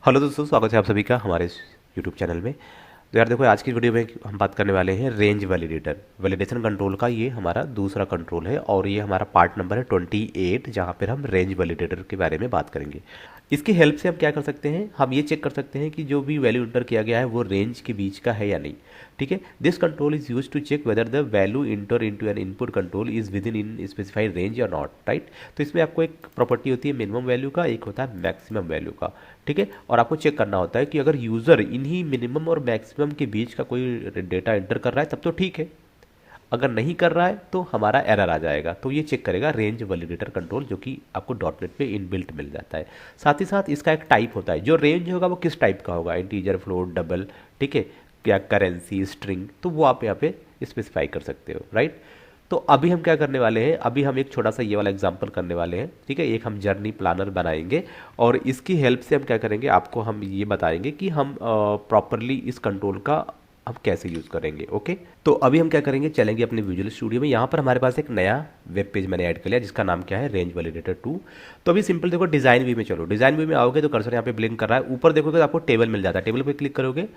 Hello दोस्तों, स्वागत है आप सभी का हमारे इस यूट्यूब चैनल में। तो यार देखो, आज की वीडियो में हम बात करने वाले हैं रेंज वैलिडेटर वैलिडेशन कंट्रोल का। ये हमारा दूसरा कंट्रोल है और ये हमारा पार्ट नंबर है 28, जहाँ पर हम रेंज वैलिडेटर के बारे में बात करेंगे। इसकी हेल्प से हम क्या कर सकते हैं, हम ये चेक कर सकते हैं कि जो भी वैल्यू इंटर किया गया है वो रेंज के बीच का है या नहीं। ठीक है, this control is use to check whether the value enter into an input control is within specified range या नॉट, राइट। तो इसमें आपको एक प्रॉपर्टी होती है मिनिमम वैल्यू का, एक होता है मैक्सिमम वैल्यू का। ठीक है, और आपको चेक करना होता है कि अगर यूज़र इन्हीं मिनिमम और मैक्सिमम के बीच का कोई डेटा एंटर कर रहा है तब तो ठीक है, अगर नहीं कर रहा है तो हमारा एरर आ जाएगा। तो ये चेक करेगा रेंज वैलिडेटर कंट्रोल, जो कि आपको डॉट नेट पे इनबिल्ट मिल जाता है। साथ ही साथ इसका एक टाइप होता है, जो रेंज होगा वो किस टाइप का होगा, इंटीजर, फ्लोट, डबल, ठीक है, या करेंसी, स्ट्रिंग, तो वो आप यहाँ पे स्पेसिफाई कर सकते हो, राइट। तो अभी हम क्या करने वाले हैं, अभी हम एक छोटा सा ये वाला एग्जांपल करने वाले हैं। ठीक है, एक हम जर्नी प्लानर बनाएंगे और इसकी हेल्प से हम क्या करेंगे, आपको हम ये बताएंगे कि हम प्रॉपरली इस कंट्रोल का हम कैसे यूज़ करेंगे। ओके, तो अभी हम क्या करेंगे, चलेंगे अपने विजुअल स्टूडियो में। यहाँ पर हमारे पास एक नया वेब पेज मैंने ऐड कर लिया जिसका नाम क्या है, रेंज वैलिडेटर 2। तो अभी सिंपल देखो, डिज़ाइन व्यू में चलो। डिज़ाइन व्यू में आओगे तो कर्सर यहाँ पे ब्लिंक कर रहा है, ऊपर देखोगे तो आपको टेबल मिल जाता है। टेबल पे क्लिक करोगे,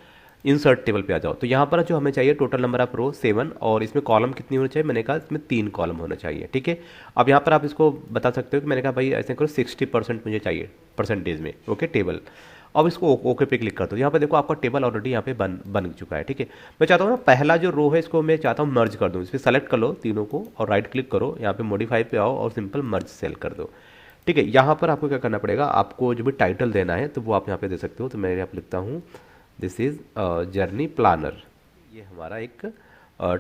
इंसर्ट टेबल पे आ जाओ। तो यहाँ पर जो हमें चाहिए टोटल नंबर ऑफ रो 7, और इसमें कॉलम कितनी होनी चाहिए, मैंने कहा इसमें 3 कॉलम होना चाहिए। ठीक है, अब यहाँ पर आप इसको बता सकते हो कि मैंने कहा भाई ऐसे करो 60% मुझे चाहिए परसेंटेज में। Okay, table. अब इसको ओके पे क्लिक कर दो। यहाँ पे देखो आपका टेबल ऑलरेडी यहाँ पे बन चुका है। ठीक है, मैं चाहता हूँ ना पहला जो रो है इसको मैं चाहता हूँ मर्ज कर दूँ। इस पर सेलेक्ट कर लो तीनों को और राइट क्लिक करो, यहाँ पे मॉडिफाई पे आओ और सिंपल मर्ज सेल कर दो। ठीक है, यहाँ पर आपको क्या करना पड़ेगा, आपको जो भी टाइटल देना है तो वो आप यहाँ पे दे सकते हो। तो मैं यहाँ पे लिखता हूँ दिस इज जर्नी प्लानर। ये हमारा एक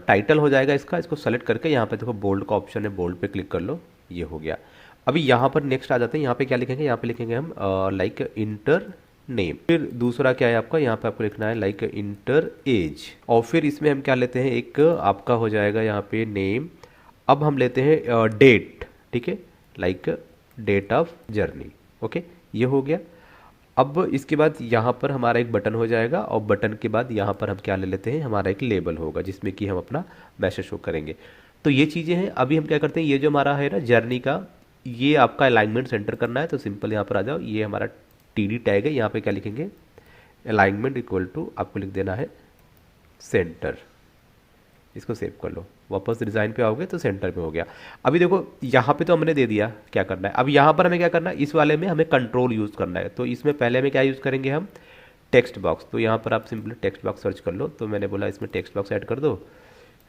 टाइटल हो जाएगा इसका। इसको सेलेक्ट करके यहाँ पे देखो बोल्ड का ऑप्शन है, बोल्ड पे क्लिक कर लो, ये हो गया। अभी यहाँ पर नेक्स्ट आ जाते हैं। यहाँ पे क्या लिखेंगे, यहाँ पे लिखेंगे हम लाइक इंटर नेम। फिर दूसरा क्या है आपका, यहाँ पे आपको लिखना है लाइक इंटर एज, और फिर इसमें हम क्या लेते हैं, एक आपका हो जाएगा यहाँ पे नेम। अब हम लेते हैं डेट। ठीक है, like date of journey. Okay, ये हो गया। अब इसके बाद यहाँ पर हमारा एक बटन हो जाएगा और बटन के बाद यहाँ पर हम क्या ले लेते हैं, हमारा एक लेबल होगा जिसमें कि हम अपना मैसेज शो करेंगे। तो ये चीज़ें हैं। अभी हम क्या करते हैं, ये जो हमारा है ना जर्नी का, ये आपका अलाइनमेंट सेंटर करना है। तो सिंपल यहाँ पर आ जाओ, ये हमारा टीडी टैग है। यहाँ पे क्या लिखेंगे, अलाइनमेंट इक्वल टू आपको लिख देना है सेंटर। इसको सेव कर लो, वापस डिज़ाइन पे आओगे तो सेंटर पे हो गया। अभी देखो यहाँ पे तो हमने दे दिया क्या करना है। अब यहाँ पर हमें क्या करना है, इस वाले में हमें कंट्रोल यूज़ करना है। तो इसमें पहले हमें क्या यूज़ करेंगे हम, टेक्स्ट बॉक्स। तो यहाँ पर आप सिंपली टेक्स्ट बॉक्स सर्च कर लो। तो मैंने बोला इसमें टेक्स्ट बॉक्स ऐड कर दो।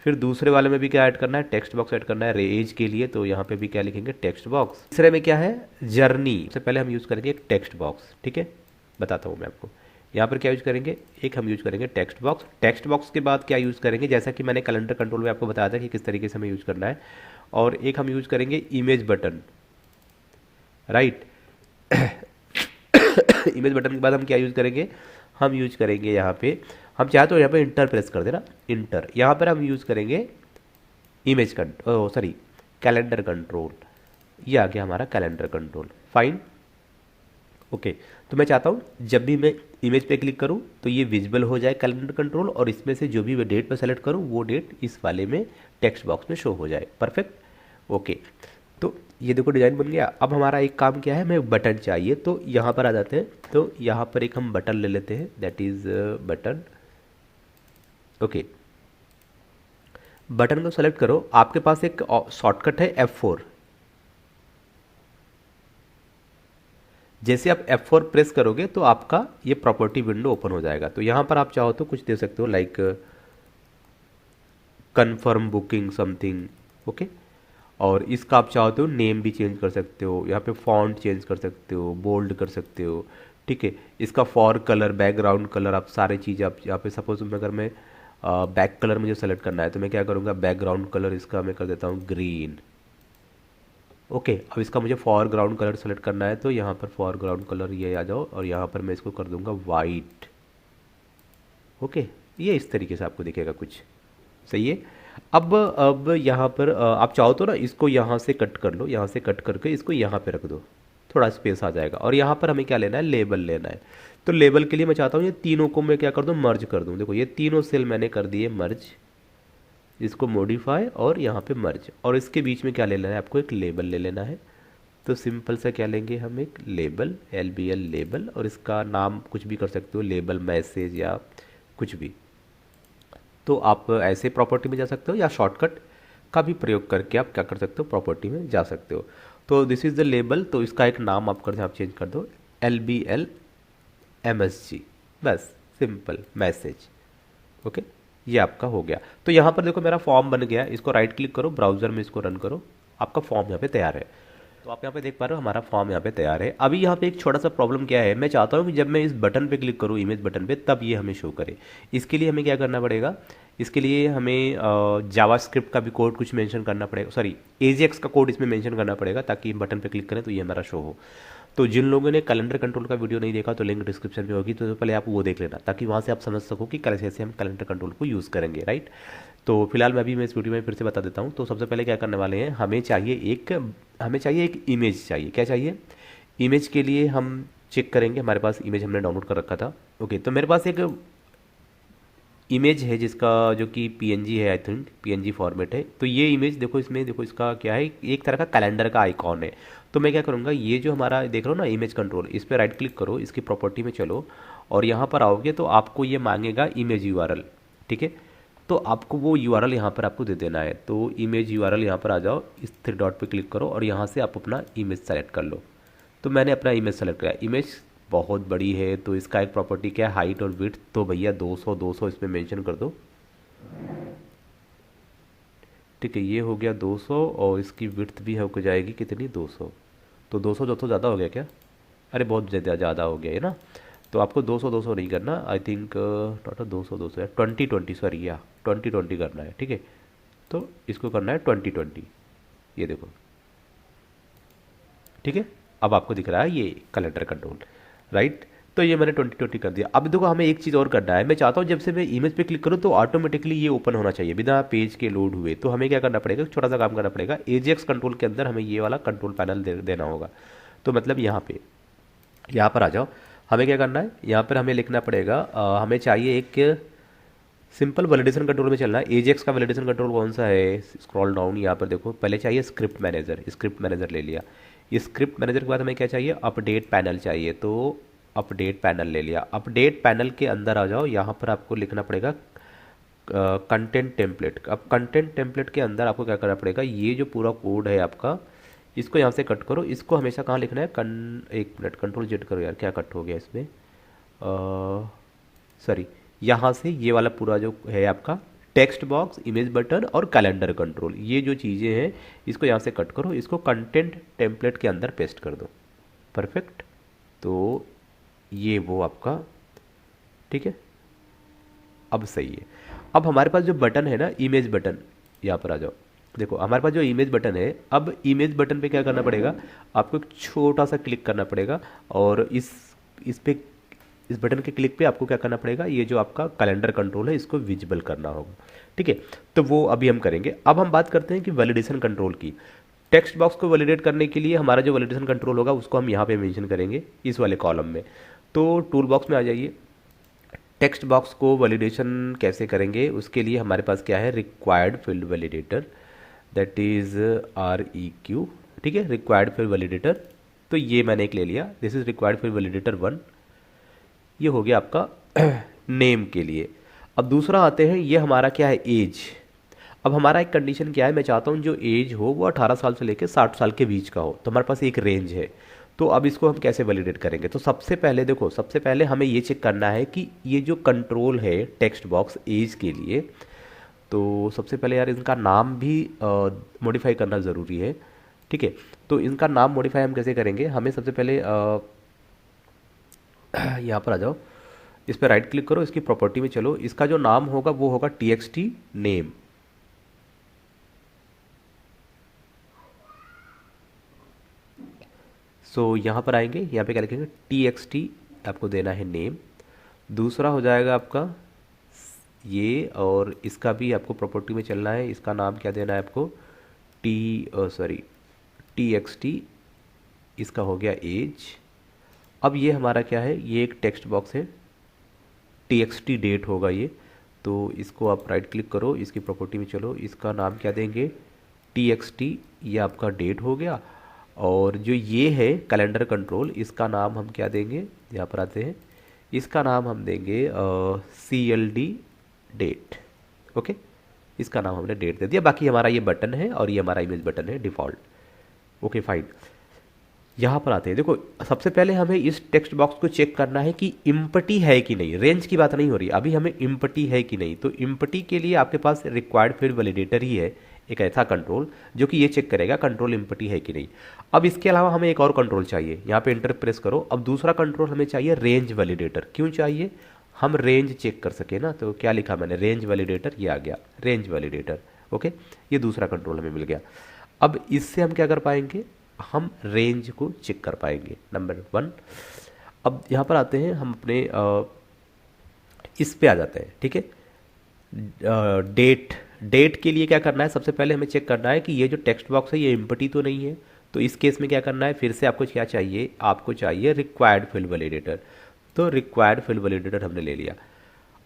फिर दूसरे वाले में भी क्या ऐड करना है, टेक्स्ट बॉक्स ऐड करना है रेज के लिए। तो यहाँ पे भी क्या लिखेंगे, टेक्स्ट बॉक्स। तीसरे में क्या है, जर्नी। सबसे पहले हम यूज़ करेंगे एक टेक्स्ट बॉक्स। ठीक है, बताता हूँ मैं आपको। यहाँ पर क्या यूज़ करेंगे, एक हम यूज़ करेंगे टेक्स्ट बॉक्स। टेक्स्ट बॉक्स के बाद क्या यूज़ करेंगे, जैसा कि मैंने कैलेंडर कंट्रोल में आपको बताया था कि किस तरीके से हमें यूज़ करना है। और एक हम यूज़ करेंगे image button, right. Image button के बाद हम क्या यूज़ करेंगे, हम यूज करेंगे यहाँ पे, हम चाहे तो यहाँ पे इंटर प्रेस कर देना, इंटर। यहाँ पर हम यूज़ करेंगे इमेज सॉरी कैलेंडर कंट्रोल। ये आ गया हमारा कैलेंडर कंट्रोल, फाइन। ओके, तो मैं चाहता हूँ जब भी मैं इमेज पे क्लिक करूँ तो ये विजिबल हो जाए कैलेंडर कंट्रोल, और इसमें से जो भी मैं डेट पर सेलेक्ट करूँ वो डेट इस वाले में टेक्स्ट बॉक्स में शो हो जाए। परफेक्ट। ओके, तो ये देखो डिज़ाइन बन गया। अब हमारा एक काम क्या है, हमें बटन चाहिए। तो यहाँ पर आ जाते हैं। तो यहाँ पर एक हम बटन ले लेते हैं, that is button. Okay, button को सेलेक्ट करो। आपके पास एक शॉर्टकट है F4। जैसे आप F4 प्रेस करोगे तो आपका ये प्रॉपर्टी विंडो ओपन हो जाएगा। तो यहाँ पर आप चाहो तो कुछ दे सकते हो, like confirm booking something. Okay, और इसका आप चाहो तो नेम भी चेंज कर सकते हो, यहाँ पे फॉन्ट चेंज कर सकते हो, बोल्ड कर सकते हो। ठीक है, इसका फॉर कलर, बैकग्राउंड कलर, आप सारी चीज़ आप यहाँ पे सपोज अगर मैं बैक कलर मुझे सेलेक्ट करना है तो मैं क्या करूँगा, बैकग्राउंड कलर इसका मैं कर देता हूँ ग्रीन। ओके, अब इसका मुझे फॉरग्राउंड कलर सेलेक्ट करना है तो यहाँ पर फॉरग्राउंड कलर ये आ जाओ और यहाँ पर मैं इसको कर दूंगा वाइट। ओके, ये इस तरीके से आपको दिखेगा कुछ, सही है। अब यहाँ पर आप चाहो तो ना इसको यहाँ से कट कर लो, यहाँ से कट करके इसको यहाँ पे रख दो, थोड़ा स्पेस आ जाएगा। और यहाँ पर हमें क्या लेना है, लेबल लेना है। तो लेबल के लिए मैं चाहता हूँ ये तीनों को मैं क्या कर दूँ, मर्ज कर दूँ। देखो ये तीनों सेल मैंने कर दिए मर्ज, इसको मॉडिफाई और यहाँ पे मर्ज, और इसके बीच में क्या ले लेना है आपको, एक लेबल ले लेना है। तो सिंपल सा क्या लेंगे हम, एक लेबल, LBL लेबल, और इसका नाम कुछ भी कर सकते हो, लेबल मैसेज या कुछ भी। तो आप ऐसे प्रॉपर्टी में जा सकते हो या शॉर्टकट का भी प्रयोग करके आप क्या कर सकते हो, प्रॉपर्टी में जा सकते हो। तो दिस इज़ द लेबल, तो इसका एक नाम आप कर, आप चेंज कर दो LBL MSG, बस सिंपल मैसेज। ओके, ये आपका हो गया। तो यहाँ पर देखो मेरा फॉर्म बन गया, इसको राइट क्लिक करो, ब्राउजर में इसको रन करो, आपका फॉर्म यहाँ पे तैयार है। तो आप यहाँ पे देख पा रहे हो हमारा फॉर्म यहाँ पे तैयार है। अभी यहाँ पे एक छोटा सा प्रॉब्लम क्या है, मैं चाहता हूँ कि जब मैं इस बटन पे क्लिक करूँ, इमेज बटन पे, तब ये हमें शो करे। इसके लिए हमें क्या करना पड़ेगा, इसके लिए हमें जावास्क्रिप्ट का भी कोड कुछ मेंशन करना पड़ेगा, सॉरी एजेक्स का कोड इसमें मेंशन करना पड़ेगा, ताकि बटन पे क्लिक करें तो ये हमारा शो हो। तो जिन लोगों ने कैलेंडर कंट्रोल का वीडियो नहीं देखा तो लिंक डिस्क्रिप्शन में होगी, तो पहले आप वो देख लेना, ताकि वहाँ से आप समझ सको कि कैसे हम कैलेंडर कंट्रोल को यूज़ करेंगे, राइट। तो फिलहाल मैं इस वीडियो में फिर से बता देता हूँ। तो सबसे पहले क्या करने वाले हैं, हमें चाहिए एक इमेज चाहिए। क्या चाहिए, इमेज के लिए हम चेक करेंगे, हमारे पास इमेज हमने डाउनलोड कर रखा था। ओके, तो मेरे पास एक इमेज है जिसका जो कि PNG है, आई थिंक PNG फॉर्मेट है। तो ये इमेज देखो, इसमें देखो इसका क्या है, एक तरह का कैलेंडर का आइकॉन है। तो मैं क्या करूँगा, ये जो हमारा देख रहे हो ना इमेज कंट्रोल, इस पर राइट क्लिक करो, इसकी प्रॉपर्टी में चलो, और यहाँ पर आओगे तो आपको ये मांगेगा इमेज URL, ठीक है। तो आपको वो URL यहाँ पर आपको दे देना है। तो इमेज URL यहाँ पर आ जाओ, इस 3 डॉट पे क्लिक करो और यहाँ से आप अपना इमेज सेलेक्ट कर लो। तो मैंने अपना इमेज सेलेक्ट किया। इमेज बहुत बड़ी है तो इसका एक प्रॉपर्टी क्या है, हाइट और विड्थ, तो भैया 200 इसमें मेंशन कर दो, ठीक है। ये हो गया 200, और इसकी विड्थ भी हो जाएगी कितनी, 200। तो 200 ज़्यादा हो गया क्या, अरे बहुत ज़्यादा हो गया है ना। तो आपको 200 नहीं करना, आई थिंक टोटल 200 है, 20 सॉरी, या 20 करना है, ठीक है। तो इसको करना है 20, ये देखो, ठीक है। अब आपको दिख रहा है ये कैलेंडर कंट्रोल, राइट। तो ये मैंने 20 कर दिया। अब देखो हमें एक चीज़ और करना है, मैं चाहता हूँ जब से मैं इमेज पे क्लिक करूँ तो ऑटोमेटिकली ये ओपन होना चाहिए बिना पेज के लोड हुए। तो हमें क्या करना पड़ेगा, छोटा सा काम करना पड़ेगा, एजेक्स कंट्रोल के अंदर हमें ये वाला कंट्रोल पैनल देना होगा। तो मतलब यहाँ पर आ जाओ, हमें क्या करना है, यहाँ पर हमें लिखना पड़ेगा, हमें चाहिए एक सिंपल वैलिडेशन कंट्रोल में चलना है। एजेक्स का वैलिडेशन कंट्रोल कौन सा है, स्क्रॉल डाउन, यहाँ पर देखो, पहले चाहिए स्क्रिप्ट मैनेजर ले लिया। स्क्रिप्ट मैनेजर के बाद हमें क्या चाहिए, अपडेट पैनल चाहिए, तो अपडेट पैनल ले लिया। अपडेट पैनल के अंदर आ जाओ, यहाँ पर आपको लिखना पड़ेगा कंटेंट टेम्पलेट। अब कंटेंट टेम्पलेट के अंदर आपको क्या करना पड़ेगा, ये जो पूरा कोड है आपका, इसको यहाँ से कट करो। इसको हमेशा कहाँ लिखना है, एक मिनट, कंट्रोल Z करो यार, क्या कट हो गया इसमें, सॉरी, यहाँ से ये वाला पूरा जो है आपका टेक्स्ट बॉक्स, इमेज बटन और कैलेंडर कंट्रोल, ये जो चीज़ें हैं इसको यहाँ से कट करो, इसको कंटेंट टेम्पलेट के अंदर पेस्ट कर दो। परफेक्ट, तो ये वो आपका, ठीक है, अब सही है। अब हमारे पास जो बटन है ना, इमेज बटन, यहाँ पर आ जाओ, देखो हमारे पास जो इमेज बटन है, अब इमेज बटन पे क्या करना पड़ेगा, आपको एक छोटा सा क्लिक करना पड़ेगा, और इस बटन के क्लिक पे आपको क्या करना पड़ेगा, ये जो आपका कैलेंडर कंट्रोल है इसको विजिबल करना होगा, ठीक है। तो वो अभी हम करेंगे। अब हम बात करते हैं कि वैलिडेशन कंट्रोल की। टेक्स्ट बॉक्स को वैलिडेट करने के लिए हमारा जो वैलिडेशन कंट्रोल होगा उसको हम यहाँ पे मेंशन करेंगे, इस वाले कॉलम में। तो टूल बॉक्स में आ जाइए, टेक्स्ट बॉक्स को वैलिडेशन कैसे करेंगे, उसके लिए हमारे पास क्या है, required field validator, that is REQ, ठीक है, रिक्वायर्ड फील्ड वैलिडेटर। तो ये मैंने एक ले लिया, this is required field validator 1, ये हो गया आपका नेम के लिए। अब दूसरा आते हैं, ये हमारा क्या है, एज। अब हमारा एक कंडीशन क्या है, मैं चाहता हूँ जो एज हो वो 18 साल से लेकर 60 साल के बीच का हो, तो हमारे पास एक रेंज है। तो अब इसको हम कैसे वैलिडेट करेंगे, तो सबसे पहले देखो, सबसे पहले हमें ये चेक करना है कि ये जो कंट्रोल है टेक्स्ट बॉक्स एज के लिए, तो सबसे पहले यार इनका नाम भी मॉडिफाई करना ज़रूरी है, ठीक है। तो इनका नाम मॉडिफाई हम कैसे करेंगे, हमें सबसे पहले यहाँ पर आ जाओ, इस पर राइट क्लिक करो, इसकी प्रॉपर्टी में चलो, इसका जो नाम होगा वो होगा TXT नेम। सो यहाँ पर आएंगे, यहाँ पे क्या लिखेंगे, TXT आपको देना है नेम। दूसरा हो जाएगा आपका ये, और इसका भी आपको प्रॉपर्टी में चलना है, इसका नाम क्या देना है आपको, TXT, इसका हो गया एज। अब ये हमारा क्या है, ये एक टेक्स्ट बॉक्स है, TXT डेट होगा ये, तो इसको आप राइट क्लिक करो, इसकी प्रॉपर्टी में चलो, इसका नाम क्या देंगे, TXT, ये आपका डेट हो गया। और जो ये है कैलेंडर कंट्रोल, इसका नाम हम क्या देंगे, यहाँ पर आते हैं, इसका नाम हम देंगे CLD डेट। ओके, इसका नाम हमने डेट दे दिया। बाकी हमारा ये बटन है और ये हमारा इमेज बटन है डिफ़ॉल्ट। ओके फाइन, यहाँ पर आते हैं। देखो सबसे पहले हमें इस टेक्स्ट बॉक्स को चेक करना है कि इम्पटी है कि नहीं। रेंज की बात नहीं हो रही, अभी हमें इम्पटी है कि नहीं। तो इम्पटी के लिए आपके पास रिक्वायर्ड फील्ड वैलिडेटर ही है, एक ऐसा कंट्रोल जो कि ये चेक करेगा कंट्रोल इम्पटी है कि नहीं। अब इसके अलावा हमें एक और कंट्रोल चाहिए, यहाँ पे इंटर प्रेस करो। अब दूसरा कंट्रोल हमें चाहिए रेंज वैलिडेटर। क्यों चाहिए, हम रेंज चेक कर सके ना। तो क्या लिखा मैंने, रेंज वैलिडेटर, ये आ गया रेंज वैलिडेटर। ओके, ये दूसरा कंट्रोल हमें मिल गया। अब इससे हम क्या कर पाएंगे, हम रेंज को चेक कर पाएंगे, नंबर 1। अब यहाँ पर आते हैं हम अपने इस पे आ जाते हैं, ठीक है। डेट के लिए क्या करना है, सबसे पहले हमें चेक करना है कि ये जो टेक्स्ट बॉक्स है ये एम्प्टी तो नहीं है। तो इस केस में क्या करना है, फिर से आपको क्या चाहिए, आपको चाहिए रिक्वायर्ड फील्ड वैलिडेटर। तो रिक्वायर्ड फील्ड वैलिडेटर हमने ले लिया।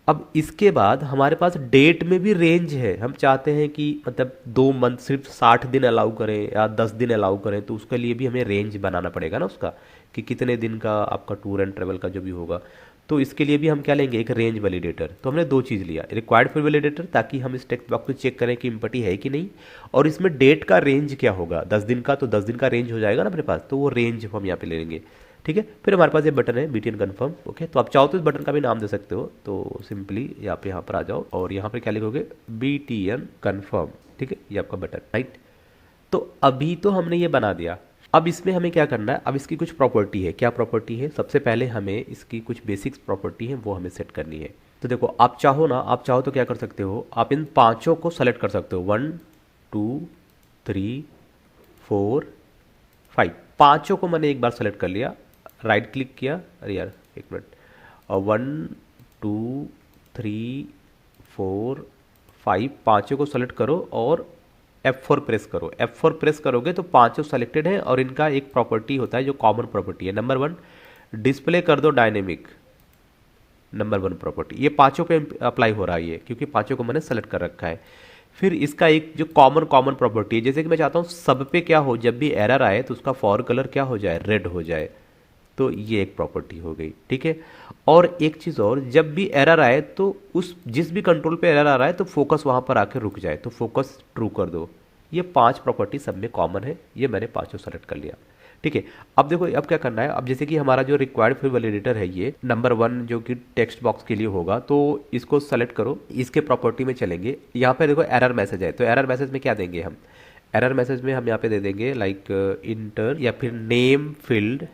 अब इसके बाद हमारे पास डेट में भी रेंज है। हम चाहते हैं कि मतलब 2 मंथ सिर्फ 60 दिन अलाउ करें या 10 दिन अलाउ करें, तो उसके लिए भी हमें रेंज बनाना पड़ेगा ना उसका, कि कितने दिन का आपका टूर एंड ट्रेवल का जो भी होगा। तो इसके लिए भी हम क्या लेंगे, एक रेंज वैलिडेटर। तो हमने 2 चीज़ लिया, रिक्वायर्ड फील्ड वैलिडेटर ताकि हम इस टेक्स्ट बॉक्स को चेक करें कि इम्पटी है कि नहीं, और इसमें डेट का रेंज क्या होगा, 10 दिन का, तो 10 दिन का रेंज हो जाएगा ना अपने पास, तो वो रेंज हम यहाँ पे ले लेंगे। ठीक है, फिर हमारे पास ये बटन है BTN कन्फर्म। ओके, तो आप चाहो तो इस बटन का भी नाम दे सकते हो। तो सिंपली यहाँ पर आ जाओ और यहाँ पर क्या लिखोगे, BTN कन्फर्म। ठीक है, ये आपका बटन, राइट। तो अभी तो हमने ये बना दिया। अब इसमें हमें क्या करना है, अब इसकी कुछ प्रॉपर्टी है। क्या प्रॉपर्टी है, सबसे पहले हमें इसकी कुछ बेसिक्स प्रॉपर्टी है वो हमें सेट करनी है। तो देखो आप चाहो ना, आप चाहो तो क्या कर सकते हो, आप इन 5 को सेलेक्ट कर सकते हो, 1 2 3 4 5, 5 को मैंने एक बार सेलेक्ट कर लिया, राइट क्लिक किया, अरे यार एक मिनट, और 1 2 3 4 5, 5 को सेलेक्ट करो और F4 प्रेस करो। F4 प्रेस करोगे तो 5 सेलेक्टेड है, और इनका एक प्रॉपर्टी होता है जो कॉमन प्रॉपर्टी है, नंबर 1 डिस्प्ले कर दो डायनेमिक, नंबर 1 प्रॉपर्टी। ये 5 पे अप्लाई हो रहा है ये, क्योंकि 5 को मैंने सेलेक्ट कर रखा है। फिर इसका एक जो कॉमन प्रॉपर्टी है, जैसे कि मैं चाहता हूँ सब पे क्या हो, जब भी एरर आए तो उसका फॉर कलर क्या हो जाए, रेड हो जाए। तो ये एक प्रॉपर्टी हो गई, ठीक है। और एक चीज़ और, जब भी एरर आए तो उस जिस भी कंट्रोल पे एरर आ रहा है तो फोकस वहाँ पर आके रुक जाए, तो फोकस ट्रू कर दो। ये 5 प्रॉपर्टी सब में कॉमन है, ये मैंने 5 सेलेक्ट कर लिया, ठीक है। अब देखो अब क्या करना है, अब जैसे कि हमारा जो रिक्वायर्ड फील्ड वैलिडेटर है ये नंबर 1 जो कि टेक्स्ट बॉक्स के लिए होगा, तो इसको सेलेक्ट करो, इसके प्रॉपर्टी में चलेंगे। यहाँ पे देखो एरर मैसेज है, तो एरर मैसेज में क्या देंगे हम, एरर मैसेज में हम यहाँ पे दे देंगे लाइक इंटर या फिर नेम फील्ड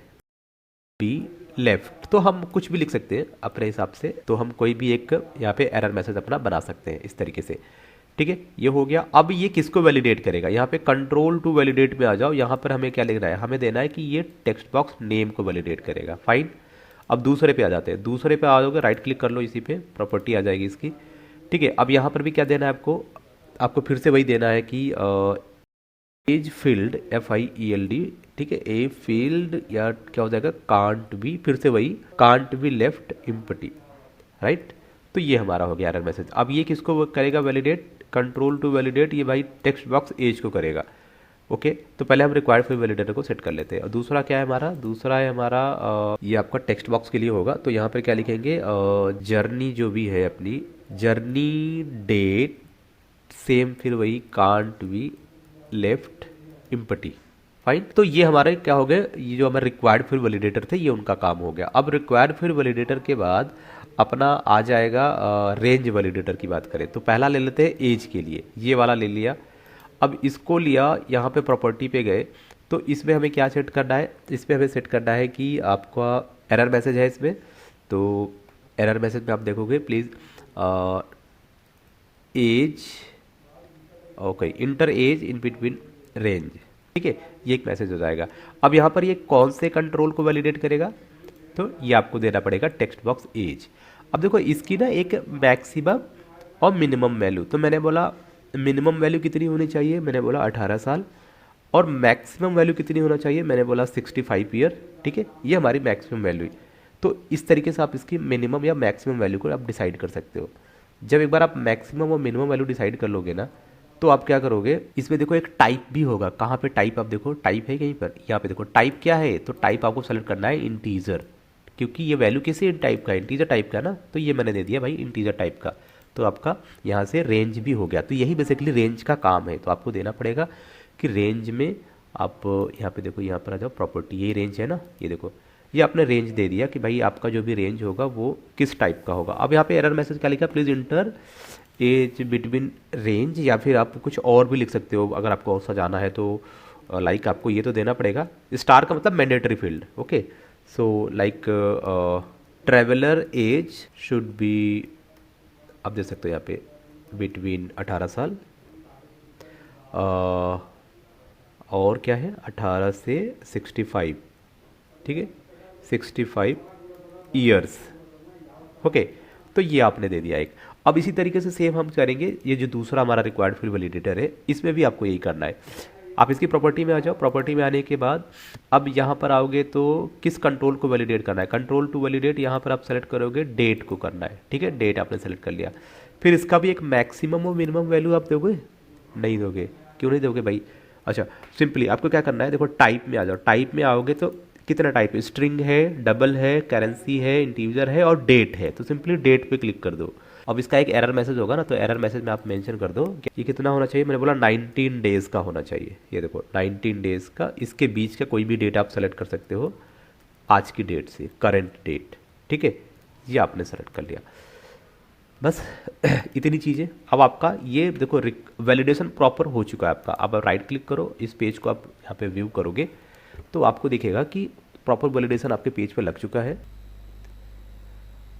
बी लेफ्ट। तो हम कुछ भी लिख सकते हैं अपने हिसाब से, तो हम कोई भी एक यहाँ पे एरर मैसेज अपना बना सकते हैं इस तरीके से, ठीक है। ये हो गया। अब ये किसको वैलिडेट करेगा, यहाँ पे कंट्रोल टू वैलिडेट में आ जाओ। यहाँ पर हमें क्या लिखना है, हमें देना है कि ये टेक्स्ट बॉक्स नेम को वैलिडेट करेगा, फाइन। अब दूसरे पे आ जाते हैं, दूसरे पे आ जाओगे, राइट क्लिक कर लो, इसी पे प्रॉपर्टी आ जाएगी इसकी, ठीक है। अब यहाँ पर भी क्या देना है आपको फिर से वही देना है कि एज फील्ड FIELD, ठीक है, ए फील्ड या क्या हो जाएगा, कांट बी, फिर से वही can't be left empty, right. तो ये हमारा हो गया एरर मैसेज। अब ये किसको करेगा वैलिडेट, कंट्रोल टू वैलिडेट, ये भाई टेक्स्ट बॉक्स एज को करेगा। ओके, तो पहले हम रिक्वायर्ड फील्ड वैलिडेटर को सेट कर लेते हैं। और दूसरा क्या है हमारा, दूसरा है हमारा ये आपका टेक्स्ट बॉक्स के लिए होगा। तो यहाँ पर क्या लिखेंगे, जर्नी जो भी है अपनी, जर्नी डेट सेम, फिर वही can't be left empty, fine. तो ये हमारे क्या हो गए, ये जो हमारे रिक्वायर्ड फील्ड वैलिडेटर थे ये उनका काम हो गया। अब रिक्वायर्ड फील्ड वैलिडेटर के बाद अपना आ जाएगा रेंज वैलिडेटर की बात करें तो पहला ले लेते हैं एज के लिए, ये वाला ले लिया। अब इसको लिया, यहाँ पे प्रॉपर्टी पे गए, तो इसमें हमें क्या सेट करना है, इसमें हमें सेट करना है कि आपका एरर मैसेज है इसमें। तो एरर मैसेज में आप देखोगे please age, okay, enter age in between range, ठीक है, ये एक मैसेज हो जाएगा। अब यहाँ पर ये कौन से कंट्रोल को वैलिडेट करेगा, तो ये आपको देना पड़ेगा टेक्स्ट बॉक्स एज। अब देखो इसकी ना एक मैक्सिमम और मिनिमम वैल्यू, तो मैंने बोला मिनिमम वैल्यू कितनी होनी चाहिए, मैंने बोला 18 साल, और मैक्सिमम वैल्यू कितनी होना चाहिए, मैंने बोला 65 ईयर, ठीक है, ये हमारी मैक्सिमम वैल्यू। तो इस तरीके से आप इसकी मिनिमम या मैक्सिमम वैल्यू को आप डिसाइड कर सकते हो। जब एक बार आप मैक्सिमम और मिनिमम वैल्यू डिसाइड कर लोगे ना, तो आप क्या करोगे, इसमें देखो एक टाइप भी होगा, कहाँ पे टाइप, आप देखो टाइप है कहीं पर, यहाँ पे देखो टाइप क्या है, तो टाइप आपको सेलेक्ट करना है इंटीजर, क्योंकि ये वैल्यू किसी टाइप का, इंटीजर टाइप का ना, तो ये मैंने दे दिया भाई इंटीजर टाइप का। तो आपका यहाँ से रेंज भी हो गया। तो यही बेसिकली रेंज का काम है। तो आपको देना पड़ेगा कि रेंज में आप यहाँ पे देखो, यहाँ पर आ जाओ प्रॉपर्टी, यही रेंज है ना, ये देखो ये आपने रेंज दे दिया कि भाई आपका जो भी रेंज होगा वो किस टाइप का होगा। अब यहाँ पे एरर मैसेज क्या लिखा, please enter age between range, या फिर आप कुछ और भी लिख सकते हो अगर आपको और सजाना है तो। लाइक आपको ये तो देना पड़ेगा, स्टार का मतलब mandatory field, okay. So like traveler age should be, आप दे सकते हो यहाँ पे बिटवीन 18 साल, और क्या है 18 से 65, ठीक है 65 ईयर्स, ओके। तो ये आपने दे दिया एक। अब इसी तरीके से सेम हम करेंगे, ये जो दूसरा हमारा रिक्वायर्ड फील्ड वैलिडेटर है, इसमें भी आपको यही करना है। आप इसकी प्रॉपर्टी में आ जाओ, प्रॉपर्टी में आने के बाद अब यहाँ पर आओगे तो किस कंट्रोल को वैलिडेट करना है, कंट्रोल टू वैलिडेट, यहाँ पर आप सेलेक्ट करोगे डेट को करना है, ठीक है, डेट आपने सेलेक्ट कर लिया। फिर इसका भी एक मैक्सिमम और मिनिमम वैल्यू आप दोगे, नहीं दोगे, क्यों नहीं दोगे भाई? अच्छा, सिंपली आपको क्या करना है, देखो टाइप में आ जाओ, टाइप में आओगे तो कितना टाइप है, स्ट्रिंग है, डबल है, करेंसी है, इंटीजर है और डेट है, तो सिंपली डेट पे क्लिक कर दो। अब इसका एक एरर मैसेज होगा ना, तो एरर मैसेज में आप मेंशन कर दो कि ये कितना होना चाहिए, मैंने बोला 19 डेज़ का होना चाहिए। ये देखो 19 डेज़ का, इसके बीच का कोई भी डेट आप सेलेक्ट कर सकते हो आज की डेट से, करंट डेट, ठीक है, ये आपने सेलेक्ट कर लिया, बस इतनी चीज़ें। अब आपका ये देखो वैलिडेशन प्रॉपर हो चुका है आपका। अब राइट क्लिक करो, इस पेज को आप यहाँ पे व्यू करोगे तो आपको दिखेगा कि प्रॉपर वैलिडेशन आपके पेज पे लग चुका है,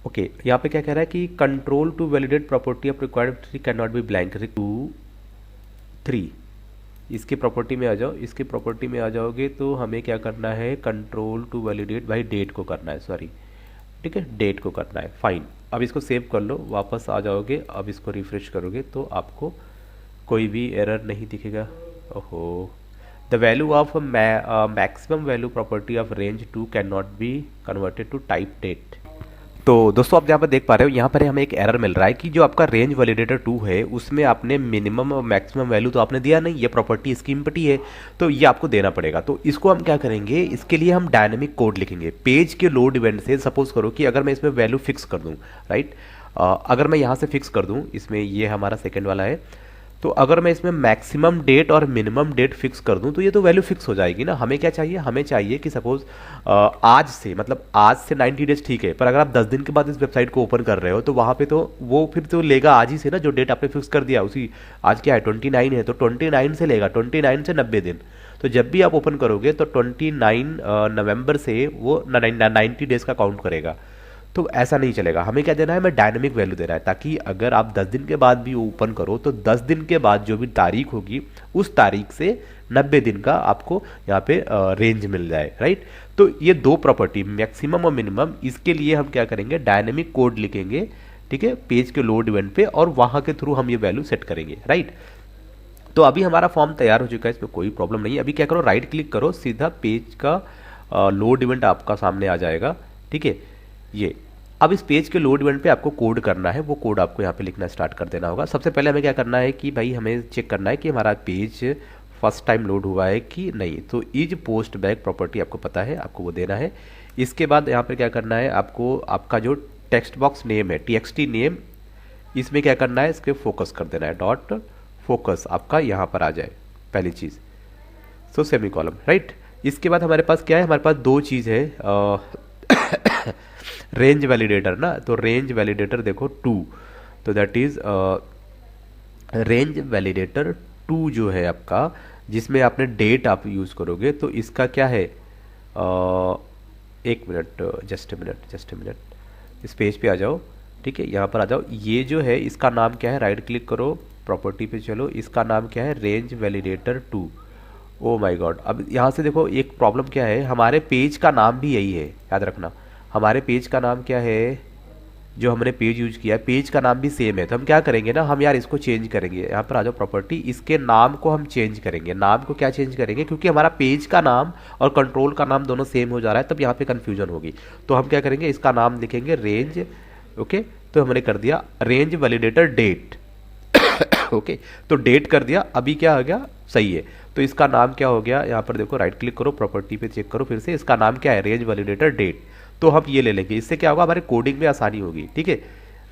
ओके। यहाँ पे क्या कह रहा है कि control to validate property of required can not be blank 2 3। इसकी प्रॉपर्टी में आ जाओ, इसकी प्रॉपर्टी में आ जाओगे तो हमें क्या करना है, कंट्रोल टू वैलिडेट भाई डेट को करना है, सॉरी, ठीक है, डेट को करना है, फाइन। अब इसको सेव कर लो, वापस आ जाओगे, अब इसको रिफ्रेश करोगे तो आपको कोई भी एरर नहीं दिखेगा। ओहो, the value of maximum value property of range 2 can not be converted to type date. तो दोस्तों आप यहाँ पर देख पा रहे हो, यहाँ पर हमें एक एरर मिल रहा है कि जो आपका रेंज वैलिडेटर 2 है उसमें आपने मिनिमम और मैक्सिमम वैल्यू तो आपने दिया नहीं, ये प्रॉपर्टी इसकी इम्पटी है, तो ये आपको देना पड़ेगा। तो इसको हम क्या करेंगे, इसके लिए हम डायनेमिक कोड लिखेंगे पेज के लोड इवेंट से। सपोज करो कि अगर मैं इसमें वैल्यू फिक्स कर दूँ, राइट, अगर मैं यहाँ से फिक्स कर दूँ, इसमें ये हमारा सेकेंड वाला है, तो अगर मैं इसमें मैक्सिमम डेट और मिनिमम डेट फिक्स कर दूं तो ये तो वैल्यू फिक्स हो जाएगी ना। हमें क्या चाहिए, हमें चाहिए कि सपोज आज से, मतलब आज से 90 डेज ठीक है, पर अगर आप 10 दिन के बाद इस वेबसाइट को ओपन कर रहे हो तो वहाँ पे तो वो फिर तो लेगा आज ही से ना, जो डेट आपने फिक्स कर दिया उसी, आज क्या है 29 है, तो 29 से लेगा, 29 से 90 दिन। तो जब भी आप ओपन करोगे तो 29 नवंबर से वो 90 डेज का काउंट करेगा। तो ऐसा नहीं चलेगा, हमें क्या देना है, मैं डायनेमिक वैल्यू देना है, ताकि अगर आप 10 दिन के बाद भी ओपन करो तो 10 दिन के बाद जो भी तारीख होगी उस तारीख से 90 दिन का आपको यहाँ पे रेंज मिल जाए, राइट। तो ये दो प्रॉपर्टी मैक्सिमम और मिनिमम, इसके लिए हम क्या करेंगे, डायनेमिक कोड लिखेंगे, ठीक है, पेज के लोड इवेंट पे, और वहाँ के थ्रू हम ये वैल्यू सेट करेंगे, राइट। तो अभी हमारा फॉर्म तैयार हो चुका है, इसमें कोई प्रॉब्लम नहीं है। अभी क्या करो, राइट क्लिक करो, सीधा पेज का लोड इवेंट आपका सामने आ जाएगा, ठीक है। ये अब इस पेज के लोड इवेंट पे आपको कोड करना है, वो कोड आपको यहाँ पे लिखना स्टार्ट कर देना होगा। सबसे पहले हमें क्या करना है कि भाई हमें चेक करना है कि हमारा पेज फर्स्ट टाइम लोड हुआ है कि नहीं। तो इज पोस्ट बैक प्रॉपर्टी आपको पता है, आपको वो देना है। इसके बाद यहाँ पे क्या करना है, आपको आपका जो टेक्स्ट बॉक्स नेम है, TXT नेम, इसमें क्या करना है, इसके फोकस कर देना है, डॉट फोकस आपका यहाँ पर आ जाए पहली चीज़, सो सेमी कॉलम, राइट। इसके बाद हमारे पास क्या है, हमारे पास दो चीज़ है, रेंज वैलिडेटर ना, तो रेंज वैलिडेटर देखो 2, तो दैट इज रेंज वैलिडेटर 2 जो है आपका, जिसमें आपने डेट आप यूज़ करोगे, तो इसका क्या है, एक मिनट, जस्ट ए मिनट, इस पेज पे आ जाओ, ठीक है, यहाँ पर आ जाओ। ये जो है इसका नाम क्या है, राइट क्लिक करो, प्रॉपर्टी पे चलो, इसका नाम क्या है, range validator 2। Oh my God, अब यहाँ से देखो एक प्रॉब्लम क्या है, हमारे पेज का नाम भी यही है, याद रखना, हमारे पेज का नाम क्या है, जो हमने पेज यूज किया है पेज का नाम भी सेम है। तो हम क्या करेंगे ना, हम यार इसको चेंज करेंगे, यहाँ पर आ जाओ प्रॉपर्टी, इसके नाम को हम चेंज करेंगे। नाम को क्या चेंज करेंगे, क्योंकि हमारा पेज का नाम और कंट्रोल का नाम दोनों सेम हो जा रहा है, तब यहाँ पे कन्फ्यूजन होगी। तो हम क्या करेंगे, इसका नाम लिखेंगे रेंज, ओके, तो हमने कर दिया रेंज वैलिडेटर डेट ओके, तो डेट कर दिया, अभी क्या हो गया, सही है। तो इसका नाम क्या हो गया, यहाँ पर देखो राइट क्लिक करो, प्रॉपर्टी पे चेक करो फिर से, इसका नाम क्या है, रेंज वैलिडेटर डेट। तो हम ये ले लेंगे, इससे क्या होगा, हमारे कोडिंग में आसानी होगी, ठीक है।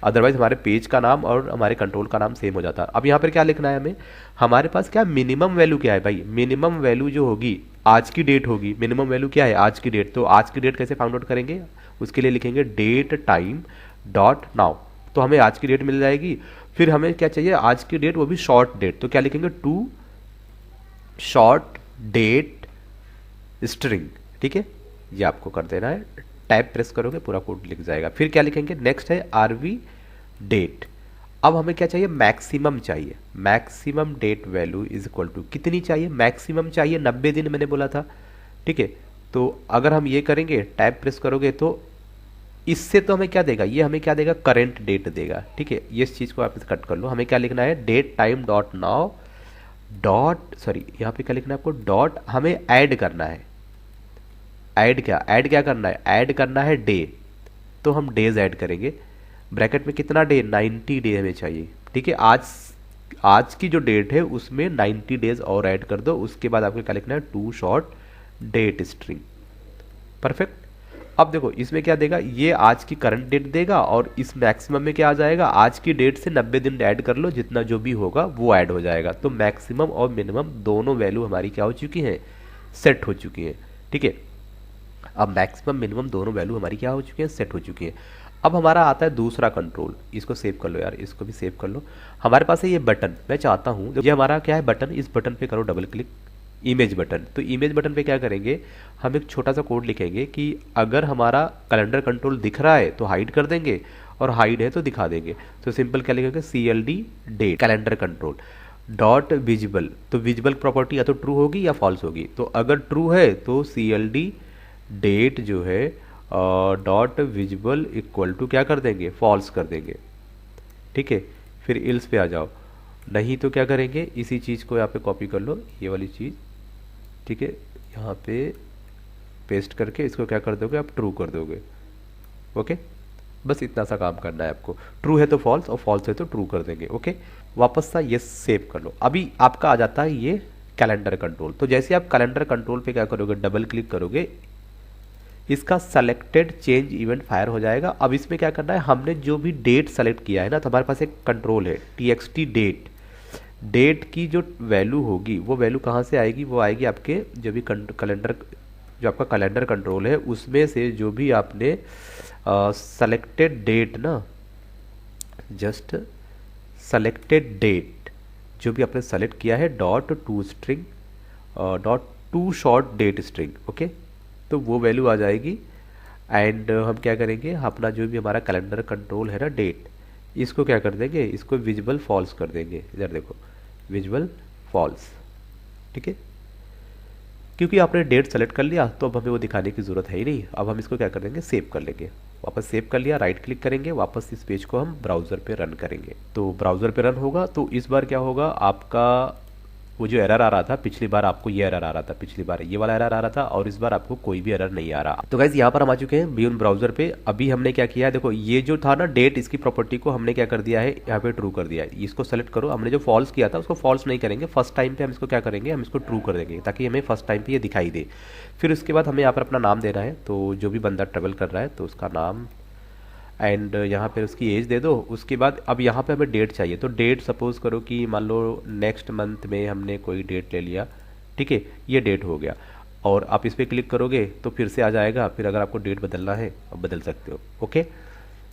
अदरवाइज हमारे पेज का नाम और हमारे कंट्रोल का नाम सेम हो जाता है। अब यहाँ पर क्या लिखना है हमें, हमारे पास क्या मिनिमम वैल्यू क्या है भाई, मिनिमम वैल्यू जो होगी आज की डेट होगी। मिनिमम वैल्यू क्या है, आज की डेट। तो आज की डेट कैसे फाइंड आउट करेंगे, उसके लिए लिखेंगे डेट टाइम डॉट नाउ, तो हमें आज की डेट मिल जाएगी। फिर हमें क्या चाहिए, आज की डेट, वो भी शॉर्ट डेट, तो क्या लिखेंगे, टू शॉर्ट डेट स्ट्रिंग, ठीक है। ये आपको कर देना है, टैब प्रेस करोगे पूरा कोड लिख जाएगा। फिर क्या लिखेंगे, नेक्स्ट है आरवी डेट। अब हमें क्या चाहिए, मैक्सिमम चाहिए, maximum date value is equal to कितनी चाहिए, मैक्सिमम चाहिए 90 दिन मैंने बोला था, ठीक है। तो अगर हम ये करेंगे, टैब प्रेस करोगे, तो इससे तो हमें क्या देगा, ये हमें क्या देगा, करंट डेट देगा, ठीक है। ये इस चीज़ को आप कट कर लो। हमें क्या लिखना है, date time dot now dot, sorry यहाँ पे क्या लिखना है आपको, डॉट हमें ऐड करना है, ऐड क्या करना है, ऐड करना है डे। तो हम डेज ऐड करेंगे, ब्रैकेट में कितना डे, 90 डे हमें चाहिए, ठीक है। आज की जो डेट है उसमें 90 डेज और ऐड कर दो। उसके बाद आपको क्या लिखना है, to short date string, perfect. अब देखो इसमें क्या देगा, ये आज की करंट डेट देगा, और इस मैक्सिमम में क्या आ जाएगा, आज की डेट से 90 दिन ऐड कर लो, जितना जो भी होगा वो ऐड हो जाएगा। तो मैक्सिमम और मिनिमम दोनों वैल्यू हमारी क्या हो चुकी हैं, सेट हो चुकी हैं, ठीक है। अब मैक्सिमम मिनिमम दोनों वैल्यू हमारी क्या हो चुकी हैं, सेट हो चुकी हैं। अब हमारा आता है दूसरा कंट्रोल, इसको सेव कर लो यार, इसको भी सेव कर लो। हमारे पास है ये बटन, मैं चाहता हूँ, ये हमारा क्या है बटन, इस बटन पे करो डबल क्लिक, इमेज बटन। तो इमेज बटन पे क्या करेंगे, हम एक छोटा सा कोड लिखेंगे कि अगर हमारा कैलेंडर कंट्रोल दिख रहा है तो हाइड कर देंगे, और हाइड है तो दिखा देंगे। तो सिंपल क्या लिखेंगे, CLD date calendar control dot visible. तो विजिबल प्रॉपर्टी या तो ट्रू होगी या फॉल्स होगी। तो अगर ट्रू है तो CLD डेट जो है डॉट विजिबल इक्वल टू क्या कर देंगे, फॉल्स कर देंगे, ठीक है। फिर इल्स पे आ जाओ, नहीं तो क्या करेंगे, इसी चीज़ को यहाँ पे कॉपी कर लो, ये वाली चीज़, ठीक है। यहाँ पे पेस्ट करके इसको क्या कर दोगे, आप ट्रू कर दोगे, ओके। बस इतना सा काम करना है आपको, ट्रू है तो फॉल्स और फॉल्स है तो ट्रू कर देंगे, ओके। वापस सा ये सेव कर लो। अभी आपका आ जाता है ये कैलेंडर कंट्रोल। तो जैसे आप कैलेंडर कंट्रोल पे क्या करोगे, डबल क्लिक करोगे, इसका सेलेक्टेड चेंज इवेंट फायर हो जाएगा। अब इसमें क्या करना है, हमने जो भी डेट सेलेक्ट किया है ना, तो हमारे पास एक कंट्रोल है TXT डेट। डेट की जो वैल्यू होगी वो वैल्यू कहाँ से आएगी, वो आएगी आपके जो भी कैलेंडर, जो आपका कैलेंडर कंट्रोल है उसमें से जो भी आपने सेलेक्टेड डेट ना, जस्ट सेलेक्टेड डेट जो भी आपने सेलेक्ट किया है, dot to string dot to short date string, okay. तो वो वैल्यू आ जाएगी। एंड हम क्या करेंगे, अपना जो भी हमारा कैलेंडर कंट्रोल है ना डेट, इसको क्या कर देंगे, इसको विजिबल फॉल्स कर देंगे। इधर देखो, विजिबल फॉल्स, ठीक है। क्योंकि आपने डेट सेलेक्ट कर लिया तो अब हमें वो दिखाने की ज़रूरत है ही नहीं। अब हम इसको क्या कर देंगे, सेव कर लेंगे। वापस सेव कर लिया, राइट क्लिक करेंगे, वापस इस पेज को हम ब्राउज़र पे रन करेंगे। तो ब्राउज़र पे रन होगा तो इस बार क्या होगा, आपका वो जो एरर आ रहा था, पिछली बार आपको ये एरर आ रहा था, पिछली बार ये वाला एरर आ रहा था, और इस बार आपको कोई भी एरर नहीं आ रहा। तो गाइस यहाँ पर हम आ चुके हैं ब्यून ब्राउजर पे। अभी हमने क्या किया है, देखो ये जो था ना डेट, इसकी प्रॉपर्टी को हमने क्या कर दिया है, यहाँ पे ट्रू कर दिया है। इसको सेलेक्ट करो, हमने जो फॉल्स किया था उसको फॉल्स नहीं करेंगे, फर्स्ट टाइम पे हम इसको क्या करेंगे, हम इसको ट्रू कर देंगे ताकि हमें फर्स्ट टाइम पे ये दिखाई दे। फिर उसके बाद हमें यहाँ पर अपना नाम देना है, तो जो भी बंदा ट्रेवल कर रहा है तो उसका नाम, एंड यहाँ पे उसकी एज दे दो। उसके बाद अब यहाँ पे हमें डेट चाहिए, तो डेट सपोज करो कि मान लो नेक्स्ट मंथ में हमने कोई डेट ले लिया, ठीक है, ये डेट हो गया। और आप इस पर क्लिक करोगे तो फिर से आ जाएगा। फिर अगर आपको डेट बदलना है आप बदल सकते हो, ओके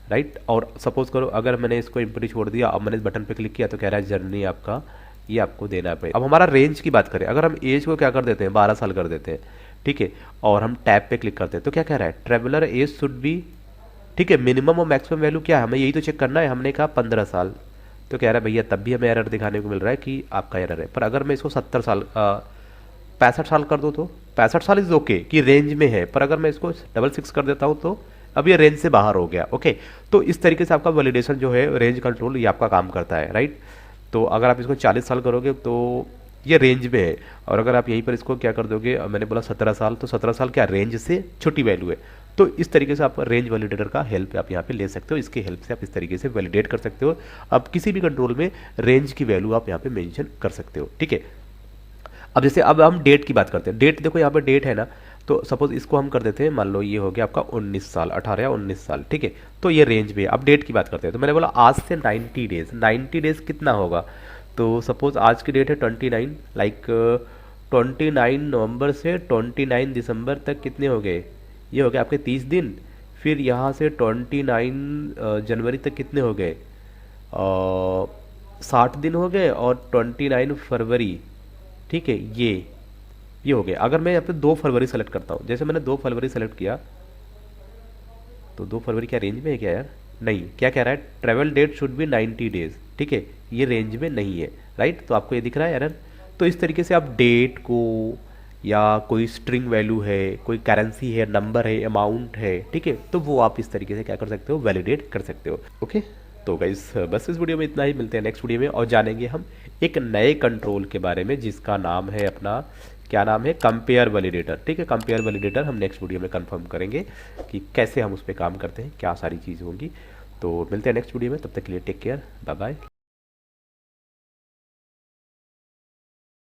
राइट। और सपोज करो अगर मैंने इसको एम्प्टी छोड़ दिया, अब मैंने इस बटन पे क्लिक किया तो कह रहा है जर्नी आपका ये आपको देना पड़ेगा। अब हमारा रेंज की बात करें, अगर हम एज को क्या कर देते हैं, 12 साल कर देते हैं, ठीक है, और हम टैब पे क्लिक करते हैं तो क्या कह रहा है, ट्रेवलर एज शुड बी, ठीक है, मिनिमम और मैक्सिमम वैल्यू क्या है, हमें यही तो चेक करना है। हमने कहा 15 साल, तो कह रहा है भैया तब भी हमें एरर दिखाने को मिल रहा है कि आपका एरर है। पर अगर मैं इसको 70 साल 65 साल कर दो तो 65 साल इज ओके कि रेंज में है। पर अगर मैं इसको 66 कर देता हूँ तो अब ये रेंज से बाहर हो गया, ओके। तो इस तरीके से आपका वैलिडेशन जो है, रेंज कंट्रोल, ये आपका काम करता है, राइट। तो अगर आप इसको 40 साल करोगे तो ये रेंज में है, और अगर आप यहीं पर इसको क्या कर दोगे, मैंने बोला 17 साल, तो 17 साल क्या रेंज से छोटी वैल्यू है, तो इस तरीके से आप रेंज वैलिडेटर का हेल्प आप यहाँ पे ले सकते हो, इसके हेल्प से आप इस तरीके से वैलिडेट कर सकते हो। अब किसी भी कंट्रोल में रेंज की वैल्यू आप यहाँ पे मेंशन कर सकते हो, ठीक है। अब जैसे अब हम डेट की बात करते हैं, डेट देखो यहाँ पे डेट है ना, तो सपोज इसको हम कर देते हैं, मान लो ये हो गया आपका 19 साल, 18 या 19 साल, ठीक है। तो ये रेंज में अब डेट की बात करते हैं, तो मैंने बोला आज से 90 डेज, 90 डेज कितना होगा, तो सपोज आज की डेट है 29, लाइक 29 नवंबर से 29 दिसंबर तक कितने हो गए, ये हो गए आपके 30 दिन। फिर यहाँ से 29 जनवरी तक कितने हो गए, 60 दिन हो गए, और 29 फरवरी, ठीक है, ये हो गया। अगर मैं यहाँ पे 2 फरवरी सेलेक्ट करता हूँ, जैसे मैंने 2 फरवरी सेलेक्ट किया, तो 2 फरवरी क्या रेंज में है क्या यार, नहीं, क्या कह रहा है, travel date should be 90 days, ठीक है, ये रेंज में नहीं है, राइट। तो आपको ये दिख रहा है एरर। तो इस तरीके से आप डेट को, या कोई स्ट्रिंग वैल्यू है, कोई करेंसी है, नंबर है, अमाउंट है, ठीक है, तो वो आप इस तरीके से क्या कर सकते हो, वैलिडेट कर सकते हो। ओके, तो गाइस बस इस वीडियो में इतना ही, मिलते हैं नेक्स्ट वीडियो में और जानेंगे हम एक नए कंट्रोल के बारे में जिसका नाम है अपना, क्या नाम है, कंपेयर वैलिडेटर, ठीक है। कंपेयर वैलिडेटर हम नेक्स्ट वीडियो में कंफर्म करेंगे कि कैसे हम उस पर काम करते हैं, क्या सारी चीज़ होंगी। तो मिलते हैं नेक्स्ट वीडियो में, तब तक के लिए टेक केयर, बाय बाय।